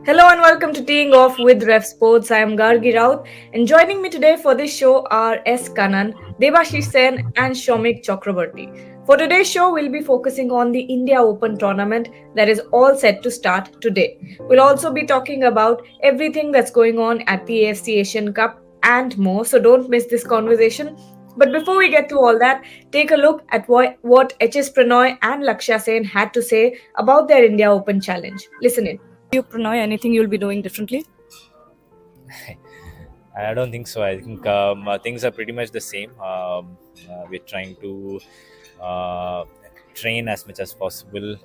Hello and welcome to Teeing Off with RevSportz. I am Gargi Raut, and joining me today for this show are S. Kanan, Debashish Sen, and Shomik Chakrabarti. For today's show, we'll be focusing on the India Open tournament that is all set to start today. We'll also be talking about everything that's going on at the AFC Asian Cup and more, so don't miss this conversation. But before we get to all that, take a look at what HS Pranoy and Lakshya Sen had to say about their India Open challenge. Listen in. You, Pranoy, anything you'll be doing differently? I don't think so. I think things are pretty much the same. We're trying to uh, train as much as possible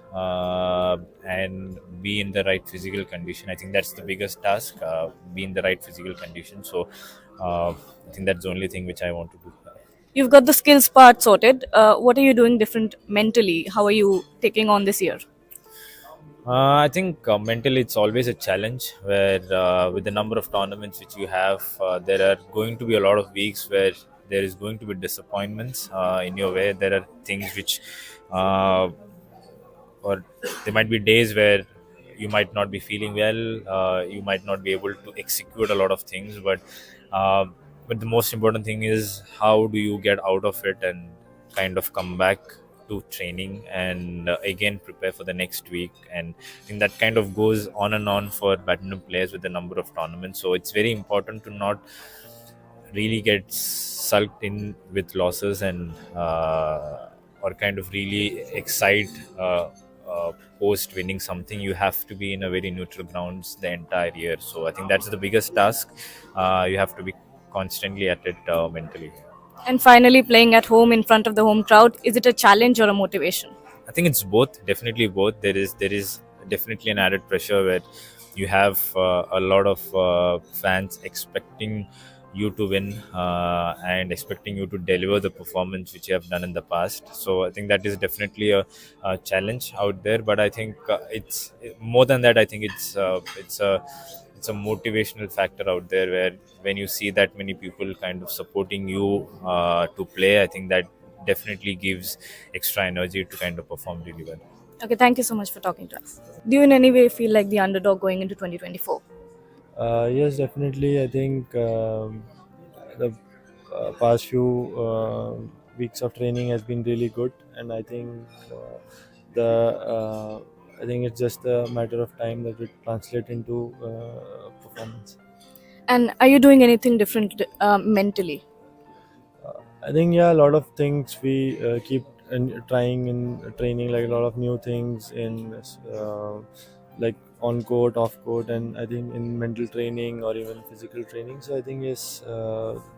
and be in the right physical condition. I think that's the biggest task, be in the right physical condition. So I think that's the only thing which I want to do. You've got the skills part sorted. What are you doing different mentally? How are you taking on this year? I think mentally it's always a challenge where with the number of tournaments which you have, there are going to be a lot of weeks where there is going to be disappointments in your way. There are things which, or there might be days where you might not be feeling well, you might not be able to execute a lot of things, uh, but the most important thing is how do you get out of it and kind of come back to training and again prepare for the next week. And I think that kind of goes on and on for badminton players with the number of tournaments. So it's very important to not really get sulked in with losses and or kind of really excite post winning something. You have to be in a very neutral grounds the entire year. So I think that's the biggest task. You have to be constantly at it mentally. And finally, playing at home in front of the home crowd, is it a challenge or a motivation? I think it's both. Definitely both. There is definitely an added pressure where you have a lot of fans expecting you to win and expecting you to deliver the performance which you have done in the past. So I think that is definitely a challenge out there. But I think it's more than that. I think it's a motivational factor out there where when you see that many people kind of supporting you to play, I think that definitely gives extra energy to kind of perform really well. Okay, thank you so much for talking to us. Do you in any way feel like the underdog going into 2024? Yes, definitely. I think the past few weeks of training has been really good, and I think the I think it's just a matter of time that it translate into performance. And are you doing anything different mentally? I think a lot of things we keep trying in training, like a lot of new things in like on court, off court, and I think in mental training or even physical training. So I think yes,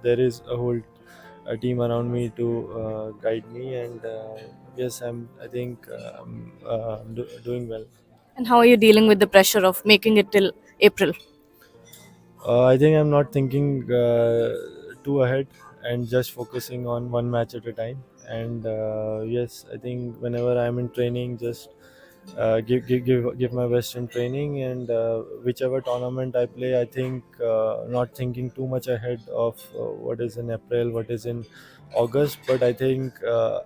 there is a whole team around me to guide me, and yes, I think doing well. And how are you dealing with the pressure of making it till April? I think I'm not thinking too ahead and just focusing on one match at a time. And yes, I think whenever I'm in training, just give my best in training, and whichever tournament I play, I think not thinking too much ahead of what is in April, what is in August. But I think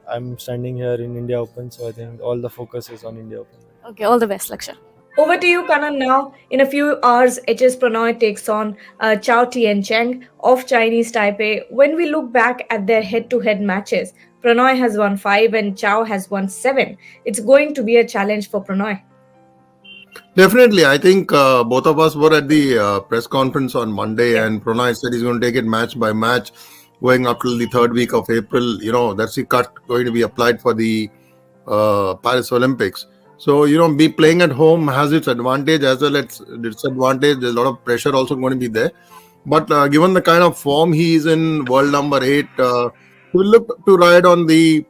I'm standing here in India Open, so I think all the focus is on India Open. Okay, all the best, Laksha. Over to you, Kanan. Now, in a few hours, HS Pranoy takes on Chao Tiancheng of Chinese Taipei. When we look back at their head to head matches, Pranoy has won 5 and Chao has won 7. It's going to be a challenge for Pranoy. Definitely. I think both of us were at the press conference on Monday, Yeah. and Pranay said he's going to take it match by match going up till the third week of April. That's the cut going to be applied for the Paris Olympics. So, be playing at home has its advantage as well as disadvantage. There's a lot of pressure also going to be there. But given the kind of form he is in, world number 8, we'll look to ride on the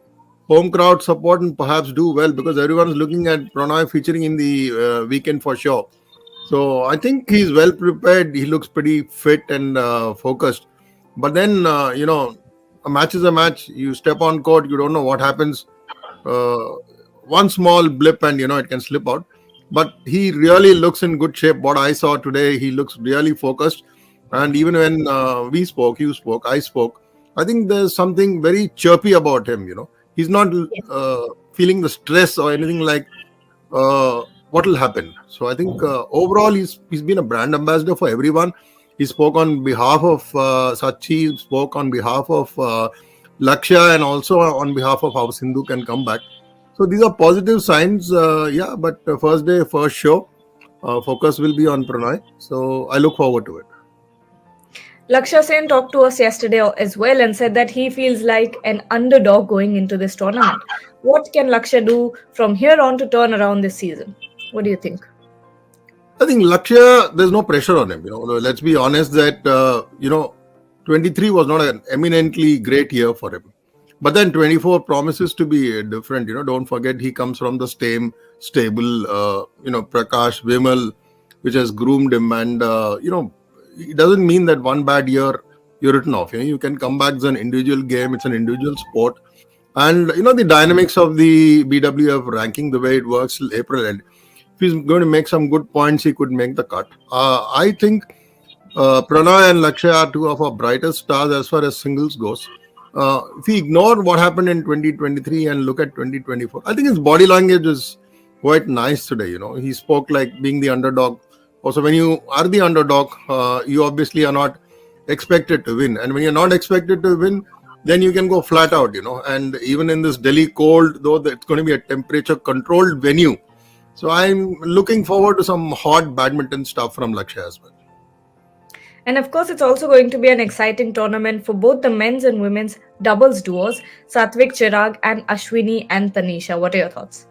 home crowd support and perhaps do well because everyone's looking at Pranay featuring in the weekend for sure. So I think he's well prepared. He looks pretty fit and focused. But then, a match is a match. You step on court, you don't know what happens. Uh, One small blip and, it can slip out. But he really looks in good shape. What I saw today, he looks really focused. And even when we spoke, you spoke, I spoke, I think there's something very chirpy about him, He's not feeling the stress or anything like what will happen. So I think overall he's been a brand ambassador for everyone. He spoke on behalf of Sachi, spoke on behalf of Lakshya, and also on behalf of how Sindhu can come back. So these are positive signs. Yeah, but first day, first show, focus will be on Pranay. So I look forward to it. Lakshya Sen talked to us yesterday as well and said that he feels like an underdog going into this tournament. What can Lakshya do from here on to turn around this season? What do you think? I think Lakshya, there's no pressure on him. Let's be honest that 23 was not an eminently great year for him. But then 24 promises to be different. Don't forget he comes from the same stable, Prakash, Vimal, which has groomed him. And, it doesn't mean that one bad year you're written off. You can come back as an individual game. It's an individual sport. And, the dynamics of the BWF ranking, the way it works till April end. If he's going to make some good points, he could make the cut. I think Pranay and Lakshya are two of our brightest stars as far as singles goes. If we ignore what happened in 2023 and look at 2024, I think his body language is quite nice today. He spoke like being the underdog. Also, when you are the underdog, you obviously are not expected to win. And when you're not expected to win, then you can go flat out, And even in this Delhi cold, though it's going to be a temperature-controlled venue. So I'm looking forward to some hot badminton stuff from Lakshya as well. And of course, it's also going to be an exciting tournament for both the men's and women's doubles duos, Satvik Chirag and Ashwini and Tanisha. What are your thoughts?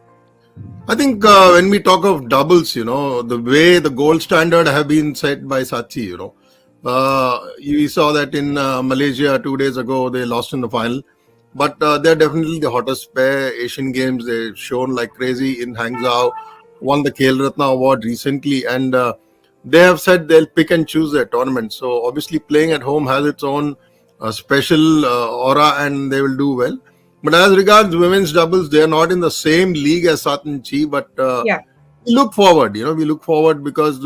I think when we talk of doubles, the way the gold standard have been set by Sachi, we saw that in Malaysia 2 days ago, they lost in the final. But they're definitely the hottest pair. Asian Games, they've shown like crazy in Hangzhou, won the Khel Ratna Award recently. And they have said they'll pick and choose their tournament. So obviously playing at home has its own special aura and they will do well. But as regards women's doubles, they are not in the same league as Sat and Chi. But we look forward, we look forward because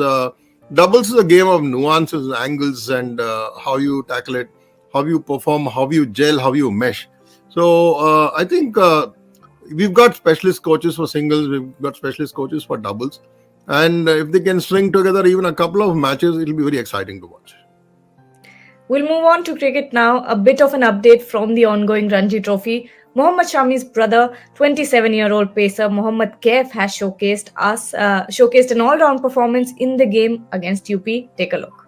doubles is a game of nuances, angles, and how you tackle it, how you perform, how you gel, how you mesh. So I think we've got specialist coaches for singles, we've got specialist coaches for doubles. And if they can string together even a couple of matches, it'll be very exciting to watch. We'll move on to cricket now. A bit of an update from the ongoing Ranji Trophy. Mohammad Shami's brother, 27-year-old pacer Mohammad Kaif has showcased an all-round performance in the game against UP. Take a look.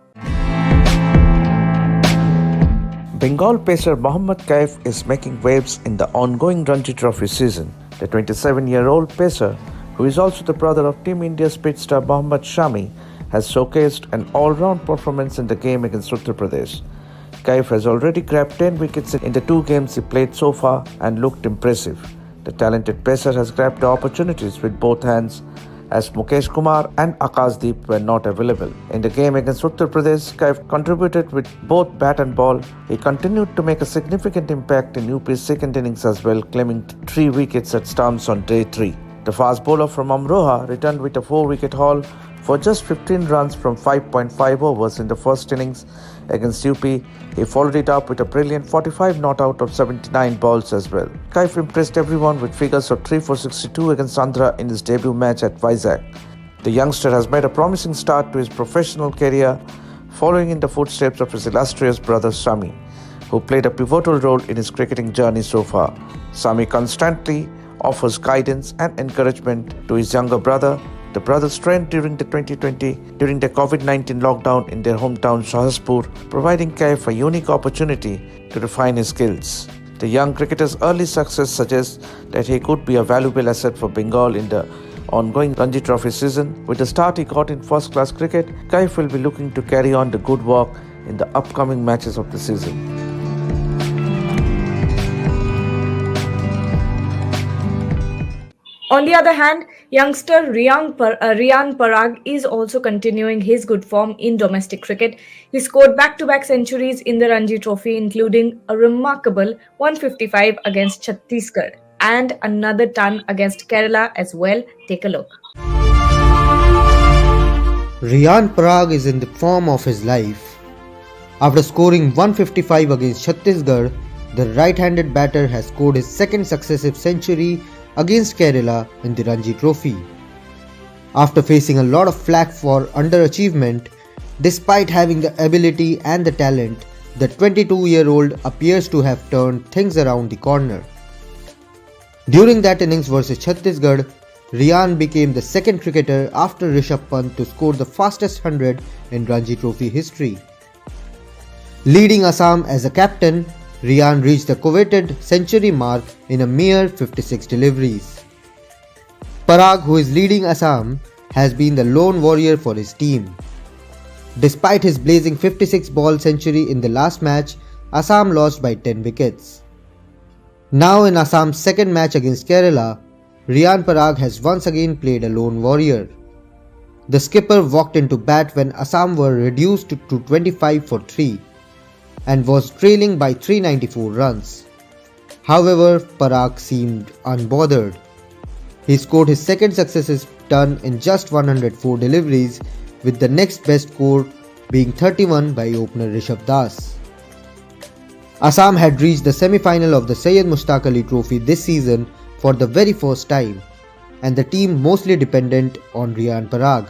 Bengal pacer Mohammad Kaif is making waves in the ongoing Ranji Trophy season. The 27-year-old pacer, who is also the brother of Team India speedster Mohammad Shami, has showcased an all-round performance in the game against Uttar Pradesh. Kaif has already grabbed 10 wickets in the 2 games he played so far and looked impressive. The talented pacer has grabbed the opportunities with both hands as Mukesh Kumar and Akashdeep were not available. In the game against Uttar Pradesh, Kaif contributed with both bat and ball. He continued to make a significant impact in UP's second innings as well, claiming 3 wickets at stumps on day 3. The fast bowler from Amroha returned with a 4-wicket haul for just 15 runs from 5.5 overs in the first innings against UP. He followed it up with a brilliant 45 not out of 79 balls as well. Kaif impressed everyone with figures of 3 for 62 against Andhra in his debut match at Vizag. The youngster has made a promising start to his professional career, following in the footsteps of his illustrious brother Shami, who played a pivotal role in his cricketing journey so far. Shami constantly offers guidance and encouragement to his younger brother. The brothers trained during the COVID-19 lockdown in their hometown Shahspur, providing Kaif a unique opportunity to refine his skills. The young cricketer's early success suggests that he could be a valuable asset for Bengal in the ongoing Ranji Trophy season. With the start he got in first-class cricket, Kaif will be looking to carry on the good work in the upcoming matches of the season. On the other hand, youngster Riyan Parag is also continuing his good form in domestic cricket. He scored back-to-back centuries in the Ranji Trophy, including a remarkable 155 against Chhattisgarh and another ton against Kerala as well. Take a look. Riyan Parag is in the form of his life. After scoring 155 against Chhattisgarh, the right-handed batter has scored his second successive century against Kerala in the Ranji Trophy. After facing a lot of flack for underachievement, despite having the ability and the talent, the 22-year-old appears to have turned things around the corner. During that innings versus Chhattisgarh, Rian became the second cricketer after Rishabh Pant to score the fastest 100 in Ranji Trophy history. Leading Assam as a captain, Rian reached the coveted century mark in a mere 56 deliveries. Parag, who is leading Assam, has been the lone warrior for his team. Despite his blazing 56-ball century in the last match, Assam lost by 10 wickets. Now in Assam's second match against Kerala, Rian Parag has once again played a lone warrior. The skipper walked into bat when Assam were reduced to 25 for 3 and was trailing by 394 runs. However, Parag seemed unbothered. He scored his second successive ton in just 104 deliveries, with the next best score being 31 by opener Rishabh Das. Assam had reached the semi-final of the Syed Mushtaq Ali Trophy this season for the very first time, and the team mostly dependent on Rian Parag.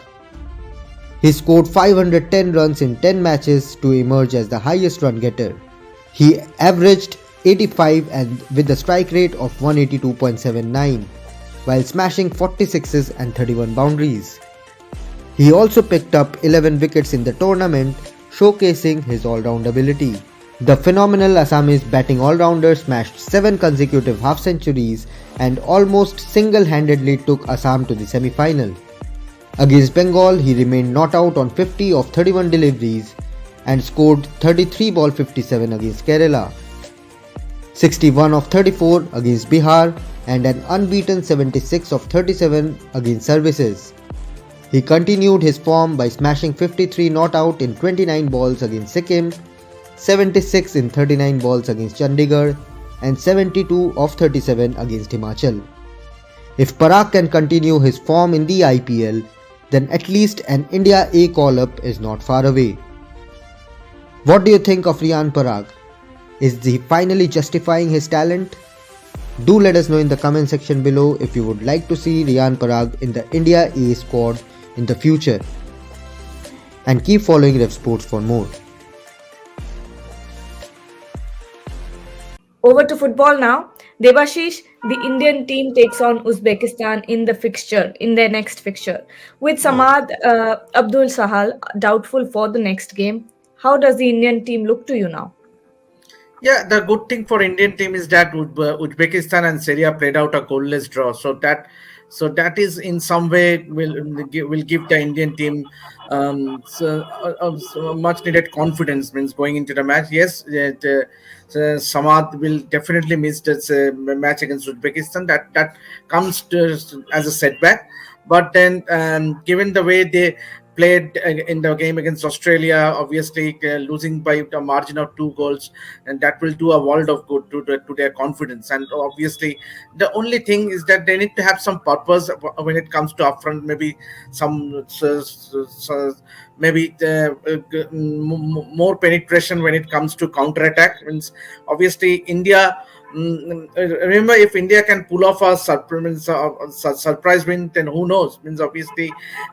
He scored 510 runs in 10 matches to emerge as the highest run getter. He averaged 85 and with a strike rate of 182.79 while smashing 46s and 31 boundaries. He also picked up 11 wickets in the tournament, showcasing his all-round ability. The phenomenal Assamese batting all-rounder smashed 7 consecutive half-centuries and almost single-handedly took Assam to the semi-final. Against Bengal, he remained not out on 50 of 31 deliveries and scored 33 ball 57 against Kerala, 61 of 34 against Bihar and an unbeaten 76 of 37 against services. He continued his form by smashing 53 not out in 29 balls against Sikkim, 76 in 39 balls against Chandigarh and 72 of 37 against Himachal. If Parag can continue his form in the IPL, then at least an India A call-up is not far away. What do you think of Rian Parag? Is he finally justifying his talent? Do let us know in the comment section below if you would like to see Rian Parag in the India A squad in the future. And keep following RevSportz for more. Over to football now. Debashish, the Indian team takes on Uzbekistan in their next fixture. With Samad Abdul Sahal doubtful for the next game, how does the Indian team look to you now? Yeah, the good thing for Indian team is that Uzbekistan and Syria played out a goalless draw, so that is in some way will give the Indian team much needed confidence. Means going into the match. Yes, Samad will definitely miss this match against Uzbekistan. That comes as a setback, but then given the way they played in the game against Australia, obviously losing by a margin of 2 goals, and that will do a world of good to their confidence. And obviously, the only thing is that they need to have some purpose when it comes to upfront, maybe some maybe more penetration when it comes to counter attack. Means obviously India. Remember, if India can pull off a surprise win, then who knows? Means obviously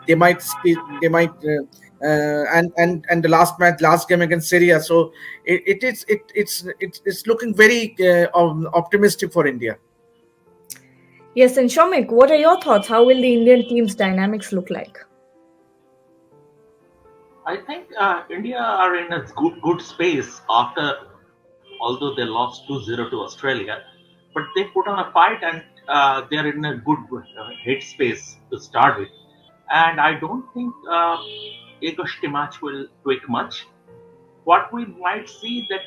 and the last game against Syria. So it's looking very optimistic for India. Yes, and Shomik, what are your thoughts? How will the Indian team's dynamics look like? I think India are in a good space after, although they lost 2-0 to Australia, but they put on a fight and they are in a good hit space to start with. And I don't think Agasti match will tweak much. What we might see that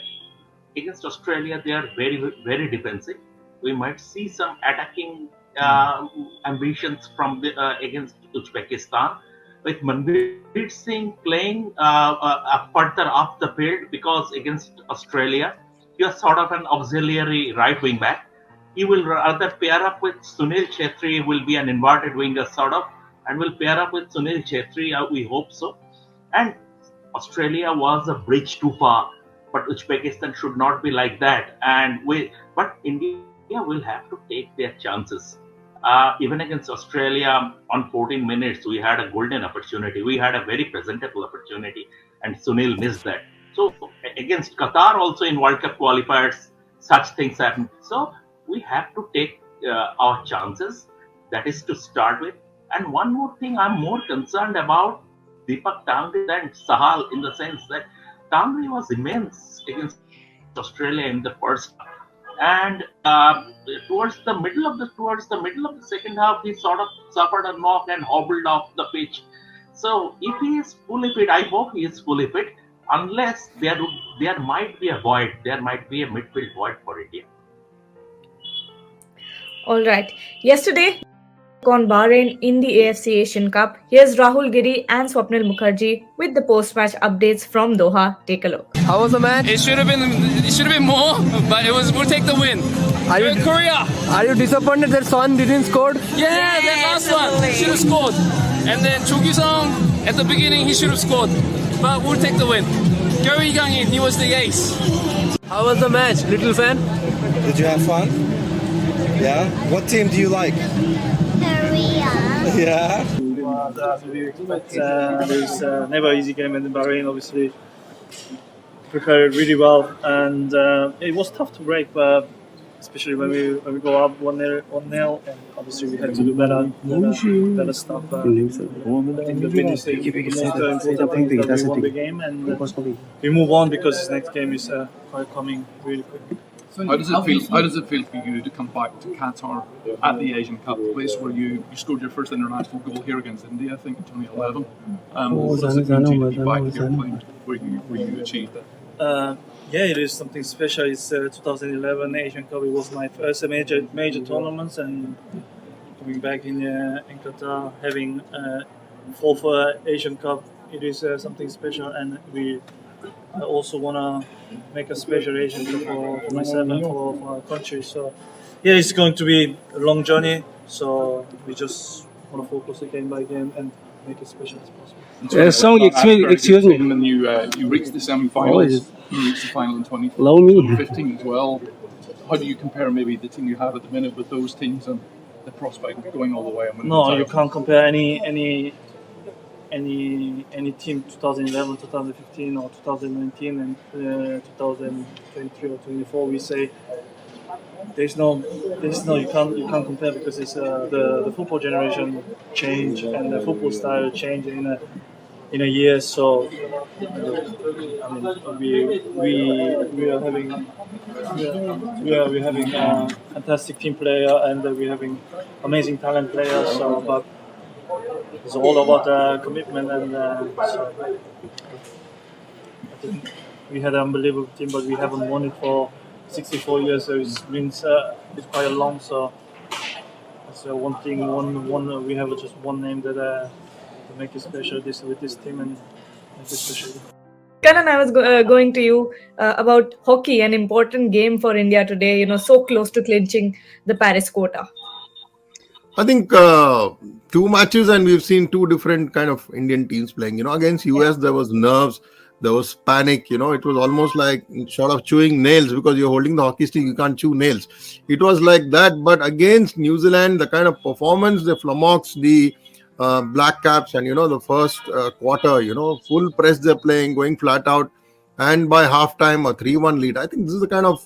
against Australia they are very defensive. We might see some attacking ambitions from against Uzbekistan, with Manveer Singh playing further up the field, because against Australia he was sort of an auxiliary right wing back. He will rather pair up with Sunil Chhetri, will be an inverted winger sort of, and will pair up with Sunil Chhetri, we hope so. And Australia was a bridge too far, but Uzbekistan should not be like that. But India will have to take their chances. Even against Australia on 14 minutes, we had a golden opportunity. We had a very presentable opportunity, and Sunil missed that. So against Qatar, also in World Cup qualifiers, such things happen. So we have to take our chances. That is to start with. And one more thing, I'm more concerned about Deepak Tangri than Sahal in the sense that Tangri was immense against Australia in the first half and towards the middle of the second half, he sort of suffered a knock and hobbled off the pitch. So if he is fully fit, I hope he is fully fit. Unless there might be a void, there might be a midfield void for India. All right. Yesterday, on Bahrain in the AFC Asian Cup. Here's Rahul Giri and Swapnil Mukherjee with the post-match updates from Doha. Take a look. How was the match? It should have been more, but we'll take the win. Are you Korea? Are you disappointed that Son didn't score? Yeah, that last one should have scored. And then Cho Sung at the beginning he should have scored, but we'll take the win. Gary Gangin, he was the ace. How was the match, little fan? Did you have fun? Yeah. What team do you like? Korea. Yeah. As we expect, there's never easy game in Bahrain. Obviously, prepared really well, and it was tough to break, but especially when we go up 1-0, and obviously we had to do better stuff. I think the finish is the most important thing that we won the game, and we move on because this next game is coming really quick. How does it feel? How does it feel for you to come back to Qatar at the Asian Cup, the place where you scored your first international goal here against India, I think in 2011? What does it mean to you to be back here playing where you achieved it? Yeah, it is something special. It's 2011 Asian Cup. It was my first major tournaments, and coming back in Qatar, having fourth Asian Cup, it is something special, and I also want to make a special Asian Cup for myself and for our country. So, yeah, it's going to be a long journey. So we just want to focus game by game and make it special as possible. Excuse me. When you reached the semi-finals, you reached the final in 2015 as well. How do you compare maybe the team you have at the minute with those teams and the prospect of going all the way? No, you can't compare any team 2011, 2015 or 2019 and 2023 or 24. We say there's no you can't compare because it's the football generation change and the football style change in a year. So I mean we're having a fantastic team player and we're having amazing talent players. So but it's all about commitment and so I think we had an unbelievable team, but we haven't won it for 64 years, so it's been it's quite long. So that's one thing. One we have just one name that to make it special with this team and make it special. Kanan, I was going to you about hockey, an important game for India today. So close to clinching the Paris quota. I think two matches and we've seen two different kind of Indian teams playing. Against US there was nerves, there was panic. It was almost like sort of chewing nails because you're holding the hockey stick, you can't chew nails. It was like that. But against New Zealand, the kind of performance, the flummox, the Black Caps, and the first quarter, full press they're playing, going flat out, and by halftime a 3-1 lead. I think this is the kind of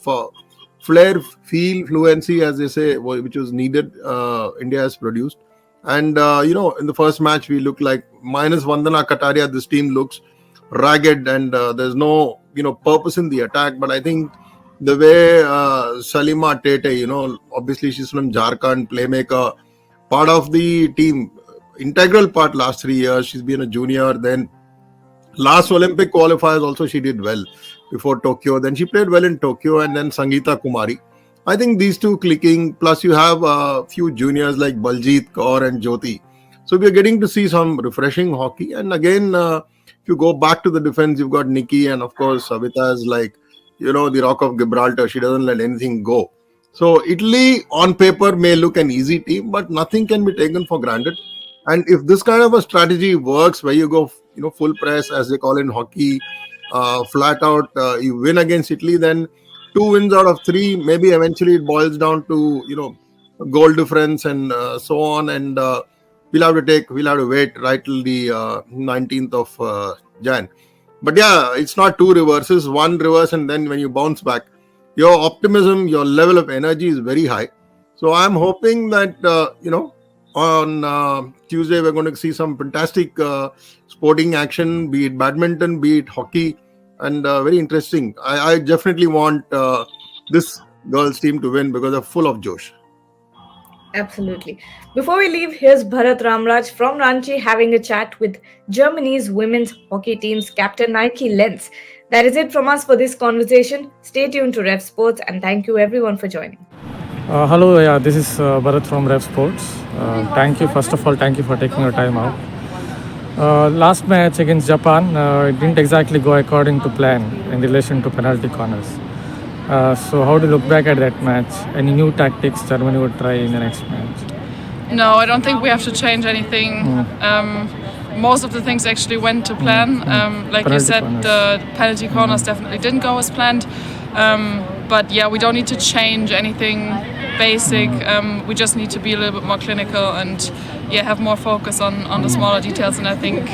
flair, feel, fluency, as they say, which was needed. India has produced, and in the first match we look like minus Vandana Kataria. This team looks ragged, and there's no purpose in the attack. But I think the way Salima Tete, obviously she's from Jharkhand, playmaker, part of the team, integral part last 3 years. She's been a junior. Then last Olympic qualifiers also she did well before Tokyo. Then she played well in Tokyo, and then Sangeeta Kumari. I think these two clicking. Plus you have a few juniors like Baljit Kaur and Jyoti. So we are getting to see some refreshing hockey. And again, if you go back to the defense, you've got Nikki, and of course Savita is like the Rock of Gibraltar. She doesn't let anything go. So Italy on paper may look an easy team, but nothing can be taken for granted. And if this kind of a strategy works, where you go full press, as they call in hockey, flat out, you win against Italy, then 2 wins out of 3, maybe eventually it boils down to goal difference and so on. And we'll have to wait right till the 19th of Jan. But yeah, it's not two reverses, one reverse, and then when you bounce back, your optimism, your level of energy is very high. So I'm hoping that, on Tuesday, we're going to see some fantastic sporting action, be it badminton, be it hockey, and very interesting. I definitely want this girls team to win because they're full of josh. Absolutely. Before we leave, here's Bharat Ramraj from Ranchi having a chat with Germany's women's hockey team's captain Nike Lenz. That is it from us for this conversation. Stay tuned to RevSportz and thank you everyone for joining. Hello, yeah, this is Bharat from RevSportz. Thank you, first of all, thank you for taking your time out. Last match against Japan, it didn't exactly go according to plan in relation to penalty corners. So how do you look back at that match? Any new tactics Germany would try in the next match? No, I don't think we have to change anything. Most of the things actually went to plan. Like penalty you said, corners. The penalty corners definitely didn't go as planned. But yeah, we don't need to change anything basic. We just need to be a little bit more clinical and have more focus on the smaller details. And I think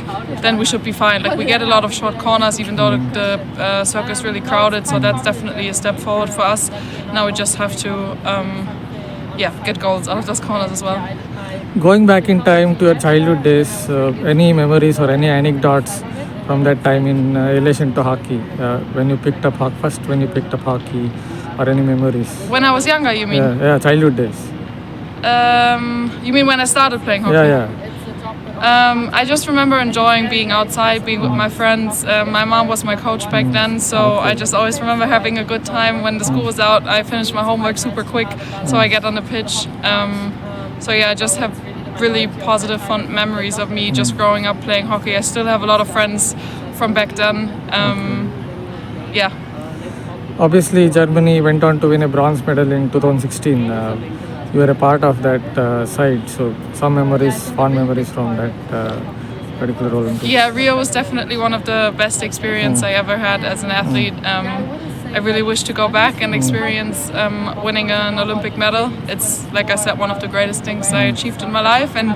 then we should be fine. Like we get a lot of short corners, even though the circle is really crowded. So that's definitely a step forward for us. Now we just have to get goals out of those corners as well. Going back in time to your childhood days, any memories or any anecdotes from that time in relation to hockey? When you picked up hockey, or any memories? When I was younger, you mean? Yeah, childhood days. You mean when I started playing hockey? Yeah. I just remember enjoying being outside, being with my friends. My mom was my coach back then, so I just always remember having a good time. When the school was out, I finished my homework super quick, so I get on the pitch. I just have really positive, fun memories of me just growing up playing hockey. I still have a lot of friends from back then. Obviously, Germany went on to win a bronze medal in 2016. You were a part of that side, so some fond memories from that particular Olympics. Yeah, Rio was definitely one of the best experiences I ever had as an athlete. I really wish to go back and experience winning an Olympic medal. It's, like I said, one of the greatest things I achieved in my life. And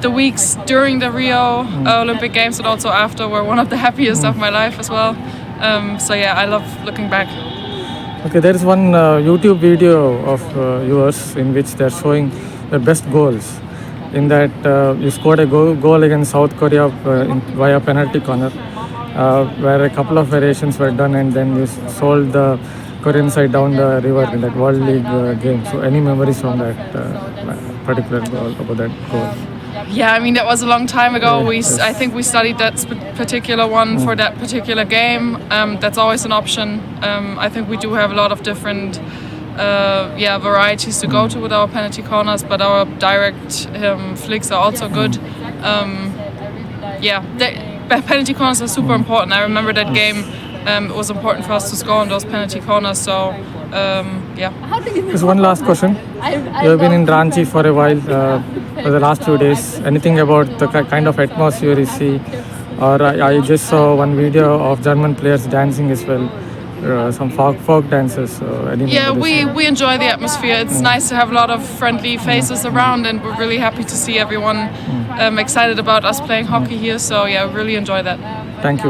the weeks during the Rio Olympic Games and also after were one of the happiest of my life as well. I love looking back. Okay, there is one YouTube video of yours in which they're showing the best goals. In that you scored a goal against South Korea via penalty corner, where a couple of variations were done, and then you sold the Korean side down the river in that World League game. So any memories from that particular goal, about that goal? Yeah, I mean, that was a long time ago. I think we studied that particular one for that particular game. That's always an option. I think we do have a lot of different varieties to go to with our penalty corners, but our direct flicks are also good. Penalty corners are super important. I remember that game. It was important for us to score on those penalty corners. So, Just one last question. You have been in Ranchi for a while, for the last few days. Anything about the kind of atmosphere you see? Or I just saw one video of German players dancing as well, some folk dances. We enjoy the atmosphere. It's nice to have a lot of friendly faces around, and we're really happy to see everyone excited about us playing hockey here. So, really enjoy that. Thank you.